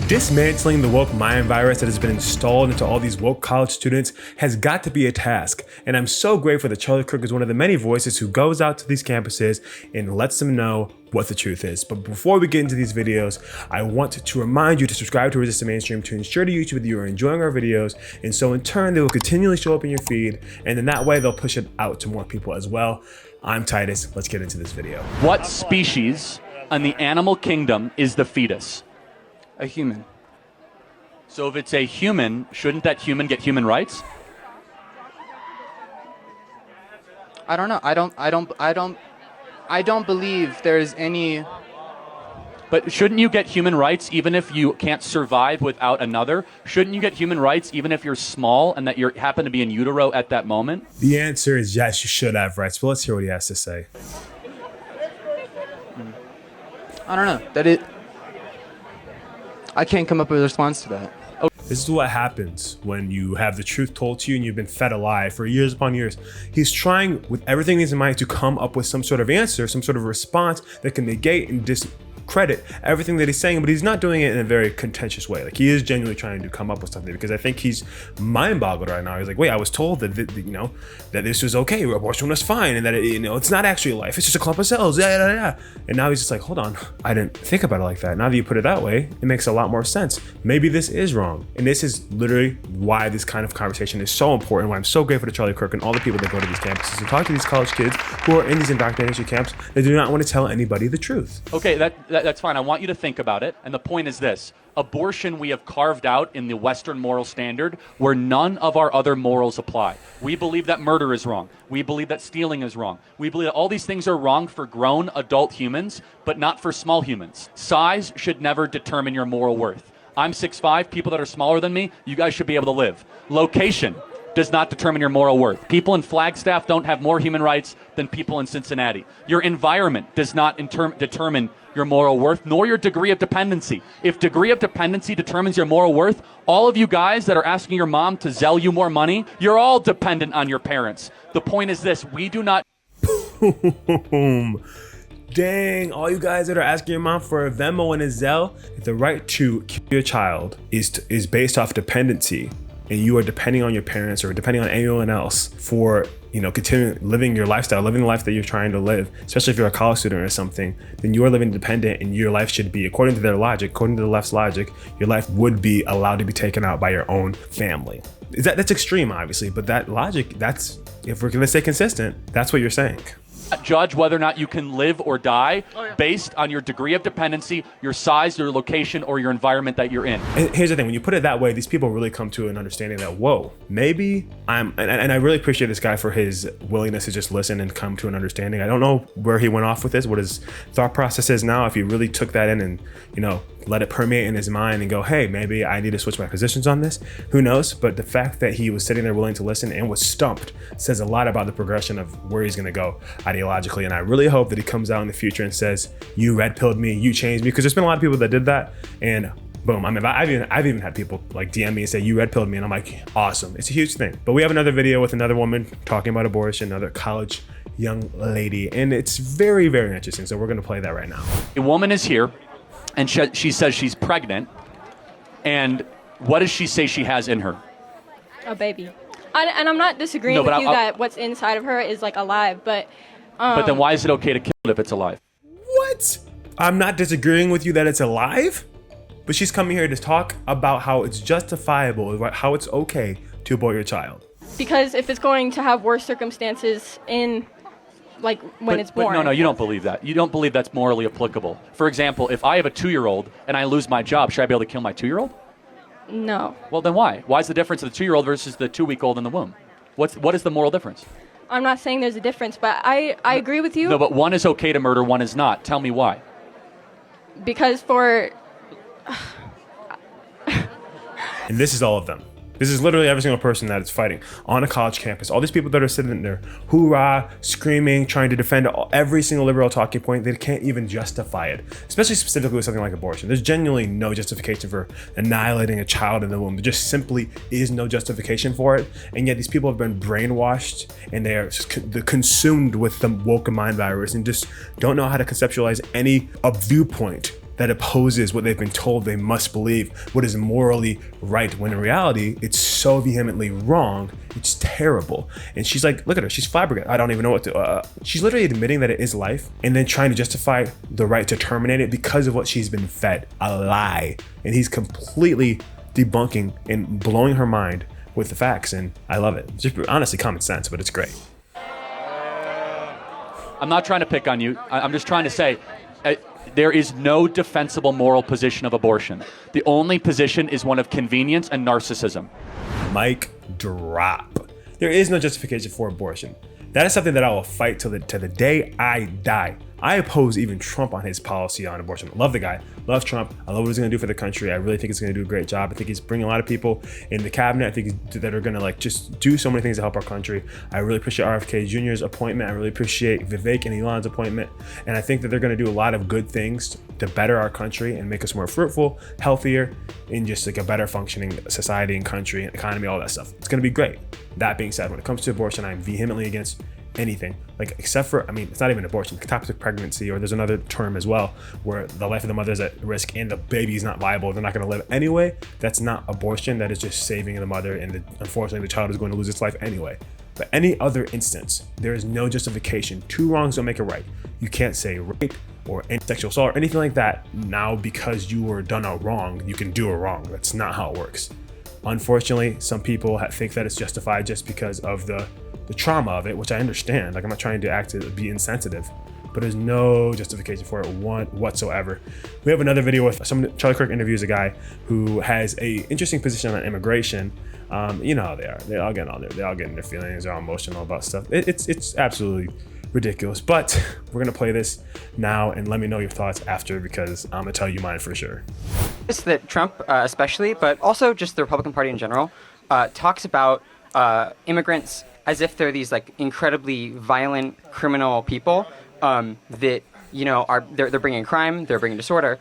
Dismantling the woke mind virus that has been installed into all these woke college students has got to be a task. And I'm so grateful that Charlie Kirk is one of the many voices who goes out to these campuses and lets them know what the truth is. But before we get into these videos, I want to remind you to subscribe to Resist the Mainstream to ensure to YouTube that you are enjoying our videos. And so in turn, they will continually show up in your feed. And in that way, they'll push it out to more people as well. I'm Titus. Let's get into this video. What species in the animal kingdom is the fetus? A human. So if it's a human, shouldn't that human get human rights? I don't know. I don't believe there's any. But shouldn't you get human rights even if you can't survive without another? Shouldn't you get human rights even if you're small and that you happen to be in utero at that moment? The answer is yes, you should have rights. But let's hear what he has to say. I don't know. I can't come up with a response to that. This is what happens when you have the truth told to you and you've been fed a lie for years upon years. He's trying with everything he's in mind to come up with some sort of answer, some sort of response that can negate and discredit everything that he's saying, but he's not doing it in a very contentious way. Like, he is genuinely trying to come up with something, because I think he's mind boggled right now. He's like, wait, I was told that that this was okay, abortion was fine, and that it's not actually life, it's just a clump of cells, and now he's just like, hold on, I didn't think about it like that. Now that you put it that way, it makes a lot more sense. Maybe this is wrong. And this is literally why this kind of conversation is so important, why I'm so grateful to Charlie Kirk and all the people that go to these campuses and talk to these college kids who are in these indoctrination camps that do not want to tell anybody the truth. Okay, that's fine. I want you to think about it. And the point is this. Abortion we have carved out in the Western moral standard where none of our other morals apply. We believe that murder is wrong. We believe that stealing is wrong. We believe that all these things are wrong for grown adult humans, but not for small humans. Size should never determine your moral worth. I'm 6'5". People that are smaller than me, you guys should be able to live. Location does not determine your moral worth. People in Flagstaff don't have more human rights than people in Cincinnati. Your environment does not determine your moral worth, nor your degree of dependency. If degree of dependency determines your moral worth, all of you guys that are asking your mom to Zelle you more money, you're all dependent on your parents. The point is this, we do not... Dang, all you guys that are asking your mom for a Venmo and a Zelle, the right to kill your child is based off dependency, and you are depending on your parents or depending on anyone else for continuing living your lifestyle, living the life that you're trying to live, especially if you're a college student or something, then you are living dependent, and your life should be, according to their logic, according to the left's logic, your life would be allowed to be taken out by your own family. That's extreme, obviously, but that logic, if we're gonna stay consistent, that's what you're saying. Judge whether or not you can live or die based on your degree of dependency, your size, your location, or your environment that you're in. And here's the thing, when you put it that way, these people really come to an understanding that, whoa, maybe and I really appreciate this guy for his willingness to just listen and come to an understanding. I don't know where he went off with this, what his thought process is now, if he really took that in and, let it permeate in his mind and go, hey, maybe I need to switch my positions on this. Who knows? But the fact that he was sitting there willing to listen and was stumped says a lot about the progression of where he's going to go ideologically. And I really hope that he comes out in the future and says, you red pilled me, you changed me, because there's been a lot of people that did that, and boom. I mean, I've even had people like DM me and say, you red pilled me, and I'm like, awesome. It's a huge thing. But we have another video with another woman talking about abortion, another college young lady, and it's very, very interesting. So we're going to play that right now. A woman is here, and she says she's pregnant, and what does she say she has in her? A baby. And I'm not disagreeing with you that what's inside of her is like alive, but then why is it okay to kill it if it's alive? What? I'm not disagreeing with you that it's alive, but she's coming here to talk about how it's justifiable, how it's okay to abort your child. Because if it's going to have worse circumstances when it's born. But no, you don't believe that. You don't believe that's morally applicable. For example, if I have a 2-year-old and I lose my job, should I be able to kill my 2-year-old? No. Well, then why? Why is the difference of the 2-year-old versus the 2-week-old in the womb? What is the moral difference? I'm not saying there's a difference, but I agree with you. No, but one is okay to murder, one is not. Tell me why. Because And this is all of them. This is literally every single person that is fighting on a college campus. All these people that are sitting there, hoorah, screaming, trying to defend every single liberal talking point, they can't even justify it, especially specifically with something like abortion. There's genuinely no justification for annihilating a child in the womb. There just simply is no justification for it. And yet these people have been brainwashed, and they're consumed with the woke mind virus and just don't know how to conceptualize any viewpoint that opposes what they've been told they must believe, what is morally right, when in reality, it's so vehemently wrong, it's terrible. And she's like, look at her, she's flabbergasted. I don't even know what to, she's literally admitting that it is life and then trying to justify the right to terminate it because of what she's been fed, a lie. And he's completely debunking and blowing her mind with the facts, and I love it. Just honestly common sense, but it's great. I'm not trying to pick on you. I'm just trying to say, there is no defensible moral position of abortion. The only position is one of convenience and narcissism. Mic drop. There is no justification for abortion. That is something that I will fight to the day I die. I oppose even Trump on his policy on abortion. Love the guy, love Trump. I love what he's gonna do for the country. I really think he's gonna do a great job. I think he's bringing a lot of people in the cabinet. I think that are gonna like just do so many things to help our country. I really appreciate RFK Jr.'s appointment. I really appreciate Vivek and Elon's appointment. And I think that they're gonna do a lot of good things to better our country and make us more fruitful, healthier, in just like a better functioning society and country and economy, all that stuff. It's gonna be great. That being said, when it comes to abortion, I'm vehemently against anything, like except for, I mean, it's not even abortion, toxic pregnancy, or there's another term as well where the life of the mother is at risk and the baby is not viable, they're not going to live anyway. That's not abortion. That is just saving the mother, and unfortunately the child is going to lose its life anyway. But any other instance, there is no justification. Two wrongs don't make it right. You can't say rape or any sexual assault or anything like that now because you were done a wrong, you can do a wrong. That's not how it works. Unfortunately, some people think that it's justified just because of the trauma of it, which I understand. Like, I'm not trying to be insensitive, but there's no justification for it whatsoever. We have another video with Charlie Kirk interviews a guy who has a interesting position on immigration. You know how they are. They all get on there. They all get in their feelings. They're all emotional about stuff. It's absolutely ridiculous. But we're gonna play this now, and let me know your thoughts after, because I'm gonna tell you mine for sure. It's that Trump, especially, but also just the Republican Party in general, talks about immigrants as if they're these like incredibly violent criminal people that, you know, they're bringing crime, they're bringing disorder.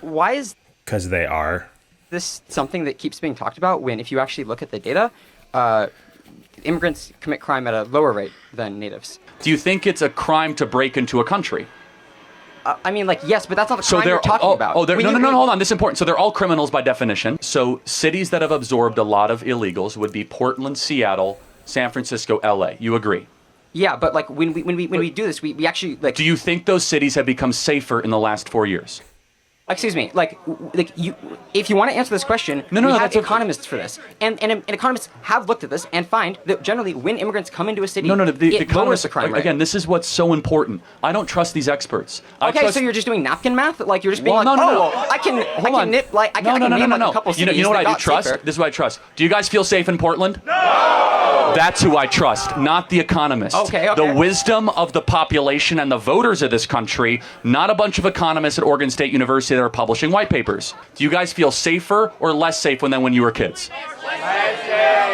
Why is? Because they are. This something that keeps being talked about when, if you actually look at the data, immigrants commit crime at a lower rate than natives. Do you think it's a crime to break into a country? I mean, like, yes, but that's not the crime you're talking about. No, hold on. This is important. So they're all criminals by definition. So cities that have absorbed a lot of illegals would be Portland, Seattle, San Francisco, LA. You agree? Yeah, but like when we do this, we actually like. Do you think those cities have become safer in the last 4 years? Excuse me, like you, if you want to answer this question, we have economists for this, and economists have looked at this and find that generally when immigrants come into a city, it lowers the crime rate. Again, this is what's so important. I don't trust these experts. So you're just doing napkin math? Like you're just being I can name a couple cities. You know what I do trust? Safer. This is what I trust. Do you guys feel safe in Portland? No! That's who I trust, not the economists. Okay. The wisdom of the population and the voters of this country, not a bunch of economists at Oregon State University that are publishing white papers. Do you guys feel safer or less safe than when you were kids?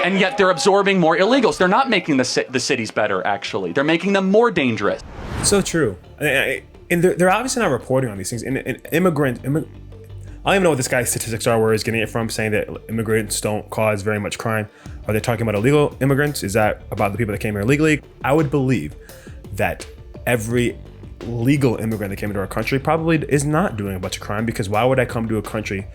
And yet they're absorbing more illegals. They're not making the cities better, actually. They're making them more dangerous. So true. And they're obviously not reporting on these things. And immigrant, I don't even know what this guy's statistics are, where he's getting it from, saying that immigrants don't cause very much crime. Are they talking about illegal immigrants? Is that about the people that came here illegally? I would believe that every legal immigrant that came into our country probably is not doing a bunch of crime, because why would I come to a country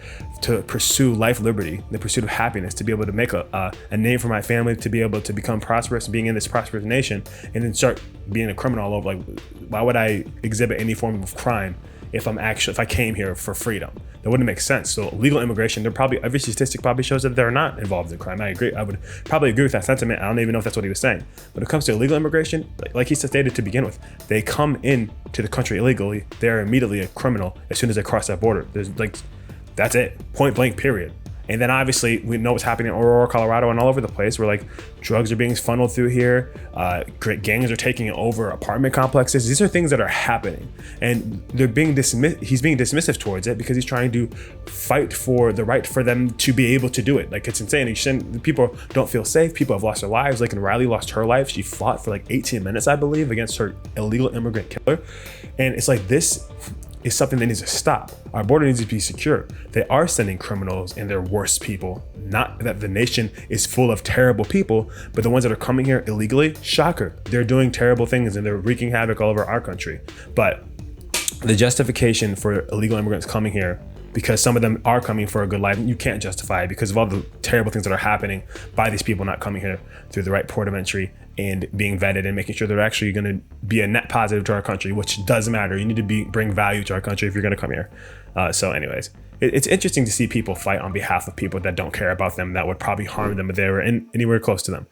to pursue life, liberty, the pursuit of happiness, to be able to make a name for my family, to be able to become prosperous, being in this prosperous nation, and then start being a criminal all over? Like, why would I exhibit any form of crime if I came here for freedom? That wouldn't make sense. So legal immigration, every statistic probably shows that they're not involved in crime. I agree. I would probably agree with that sentiment. I don't even know if that's what he was saying. When it comes to illegal immigration, like he stated to begin with, they come in to the country illegally. They're immediately a criminal as soon as they cross that border. That's it. Point blank, period. And then obviously we know what's happening in Aurora, Colorado, and all over the place, where like drugs are being funneled through here. Gangs are taking over apartment complexes. These are things that are happening, and they're being dismissed. He's being dismissive towards it because he's trying to fight for the right for them to be able to do it. Like, it's insane. People don't feel safe. People have lost their lives. Like, Riley lost her life. She fought for like 18 minutes, I believe, against her illegal immigrant killer. And it's like, this is something that needs to stop. Our border needs to be secure. They are sending criminals and their worst people. Not that the nation is full of terrible people, but the ones that are coming here illegally, shocker, they're doing terrible things and they're wreaking havoc all over our country. But the justification for illegal immigrants coming here, because some of them are coming for a good life, you can't justify it because of all the terrible things that are happening by these people not coming here through the right port of entry and being vetted and making sure they're actually going to be a net positive to our country, which does matter. You need to bring value to our country if you're going to come here. So anyways, it's interesting to see people fight on behalf of people that don't care about them, that would probably harm them if they were anywhere close to them.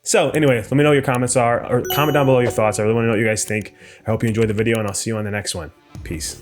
So anyway, let me know what your comments are, or comment down below your thoughts. I really want to know what you guys think. I hope you enjoyed the video, and I'll see you on the next one. Peace.